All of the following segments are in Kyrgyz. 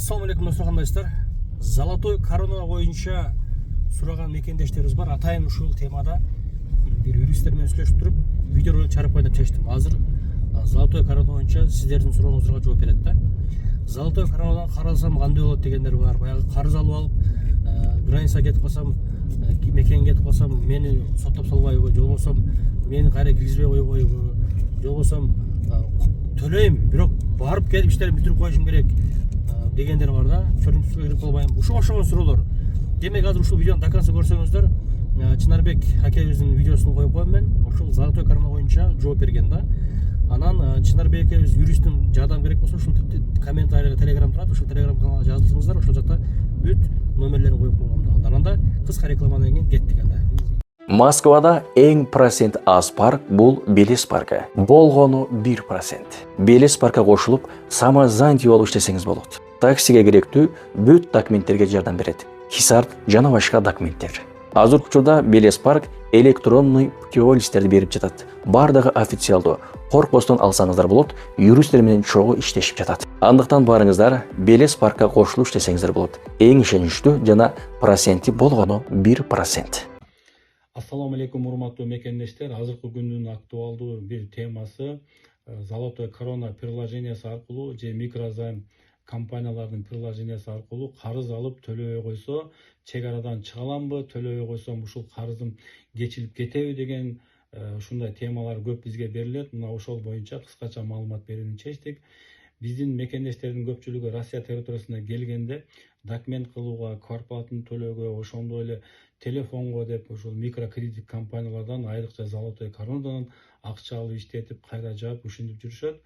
Ассаламу алейкум достар. Золотой корона боюнча сураган мекендештерибиз бар. Атайын ушул темада бир юристтер менен сүйлөшүп туруп, видео чыгарып коеюн деп чечтим. Азыр Золотой корона боюнча сиздердин сурооңуздарга жооп берет да. Золотой коронадан каралсам кандай болот дегендер бар. Баягы карыз алып алып, границага кетип калсам, мекенге кетип калсам, мени соттоп салбайбы, же болбосо мени кайра киргизбей койбойбу, же болбосо төлөйм, бирок барып келип иштерин бүтүрүп коюшум керек дегендер бар да. Чөрүнтүсүгө кирип калбайм. Ушуга окшогон суроолор. Демек азыр ушул видеону до конца көрсөңүздөр, Чынарбек акебиздин видеосун коюп коем мен. Ушул Золотой корона боюнча жооп берген да. Анан Чынарбек акебиз юристтин жардамы керек болсо, ушул комментарийге Telegram турат, ушул Telegram каналга жазылсаңыздар, ошол жакта бүт номерлерин коюп койгом да. Анда кыска рекламадан кийин кеттик анда. Москвада эң процент аз парк бул Белес паркы. Болгону 1%. Белес паркка кошулуп, самозанятый болуп иштесеңиз болот. Таксиге керектүү бүт документтерге жардам берет. Хисарт жана башка документтер. Азыркы учурда Белес парк электронный полистерди берип жатат. Бардыгы официалдуу. Коркпостон алсаңыздар болот, юристтер менен чогуу иштешип жатат. Андыктан барыңыздар, Белес паркка кошулуп иштесеңиздер болот. Эң ишеничтүү жана проценти болгону 1%. Ассаламу алейкум, урматтуу мекендештер. Азыркы күндүн актуалдуу бир темасы Золотой корона приложениясы аркылуу же микрозайм компаниялардын приложениясы аркылуу карыз алып төлөбөй койсо, чек арадан чыга аламбы, төлөбөй койсом ушул карызым кечилип кетеби деген ушундай темалар көп бизге берилет. Мына ошол боюнча кыскача маалымат берүүнү чечтик. Биздин мекендештердин көпчүлүгү Россия территориясына келгенде документ кылууга, квартплатаны төлөөгө, ошондой эле телефонго деп ушул микрокредит компаниялардан айрыкча Золотой коронадан акча алып иштетип, кайра жаап ушинтип жүрүшөт.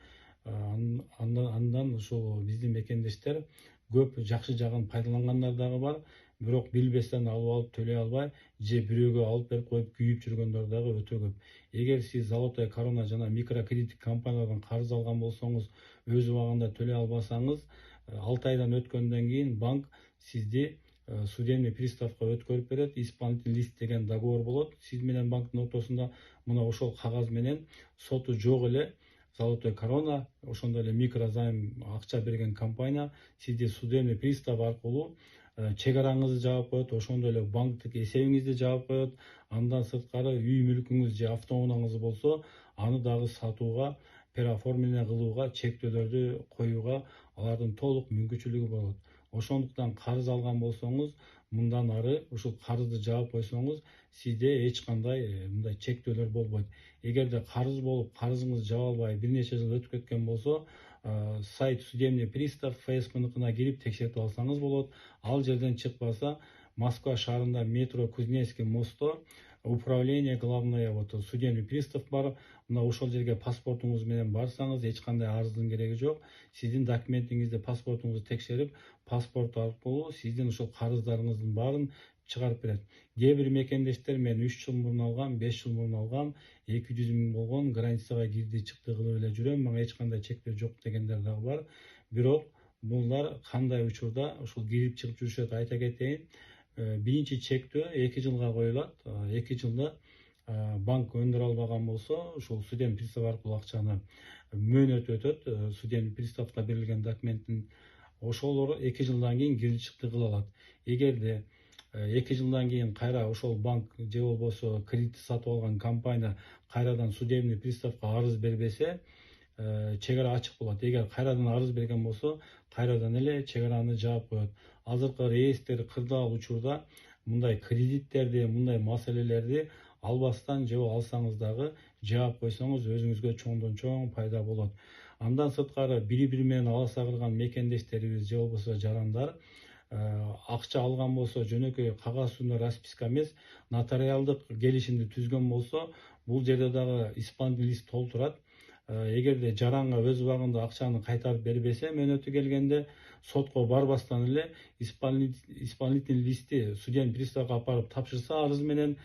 Андан ушул биздин мекендештер көп жакшы жагын пайдалангандар дагы бар. Бирок билбестен алып төлөй албай, же бирөөгө алып берип коюп күйүп жүргөндөр дагы өтө көп. Эгер сиз Золотой корона жана микрокредит компаниялардан карыз алган болсоңуз, өз убагында төлөй албасаңыз, 6 айдан өткөндөн кийин банк сизди судебный приставка өткөрүп берет. Исполнительный лист деген договор болот. Сиз менен банктын ортосунда мына ошол кагаз менен соту жок эле Золотой корона, ошондой эле микрозайм акча берген компания сизди судебный пристав аркылуу чек араңызды жаап коет, ошондой эле банктык эсебиңизди жаап коет. Андан сырткары үй мүлкүңүз же автоунааңыз болсо, аны дагы сатууга, переоформление кылууга, чектөөлөрдү коюуга алардын толук мүмкүнчүлүгү болот. Ошондуктан карыз алган болсоңуз, мындан ары ушул карызды жаап койсоңуз, сизде эч кандай мындай чектөөлөр болбойт. Эгерде карыз болуп, карызыңызды жаап албай бир нече жыл өтүп кеткен болсо, сайт судебный пристав ФСБныкына кирип текшертип алсаңыз болот. Ал жерден чыкпаса, Москва шаарында метро Кузнецкий мостто управление главное судебный пристав бар. Мына ошол жерге паспортуңуз менен барсаңыз, эч кандай арыздын кереги жок. Сиздин документиңизди, паспортуңузду текшерип, паспорт аркылуу сиздин ошол карыздарыңыздын баарын чыгарып берет. Кээ бир мекендештер мен 3 жыл мурун алгам, 5 жыл мурун алгам, 200 000 болгон, границага кирди чыкты кылып эле жүрөм, мага эч кандай чектөө жок дегендер дагы бар. Бирок булар кандай учурда ушул кирип чыгып жүрүшөт, айта кетейин. Биринчи чектөө 2 жылга коюлат. 2 жылда банк өндүрө албаган болсо, ушул судебный пристав аркылуу акчаны мөөнөт өтөт. Судебный приставка берилген документтин ошолор 2 жылдан кийин кирип чыкты кыла алат. Эгерде 2 жылдан кийин кайра ошол банк же болбосо кредит сатып алган компания кайрадан судебный приставка арыз бербесе, чек ара ачык болот. Эгер кайрадан арыз берген болсо, кайрадан эле чек араны жаап коет. Азыркы реестр кырдаал учурда мындай кредиттерди, мындай маселелерди албастан же алсаңыз дагы жаап койсоңуз өзүңүзгө чоңдон чоң пайда болот. Андан сырткары бири-бири менен аласа кырган мекендештерибиз же болбосо жарандар акча алган болсо, жөнөкөй кагаз үстүндө расписка эмес, нотариалдык келишимди түзгөн болсо, бул жерде дагы исполнительный лист толтурат. Эгерде жаранга өз убагында акчаны кайтарып бербесе, мөөнөтү келгенде сотко барбастан эле исполнительный листти судебный приставга апарып тапшырса арыз менен,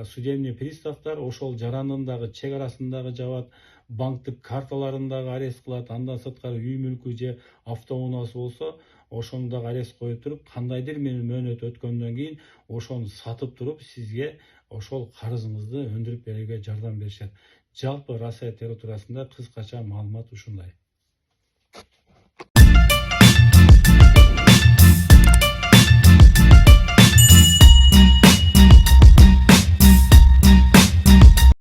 судебный приставдар ошол жарандын дагы чек арасын дагы жабат, банктык карталарын дагы арест кылат. Андан сырткары үй мүлкү же автоунаасы болсо, ошону дагы арест коюп туруп, кандайдыр мөөнөт өткөндөн кийин ошону сатып туруп, сизге ошол карызыңызды өндүрүп берүүгө жардам беришет. Жалпы Россия территориясында кыскача маалымат ушундай.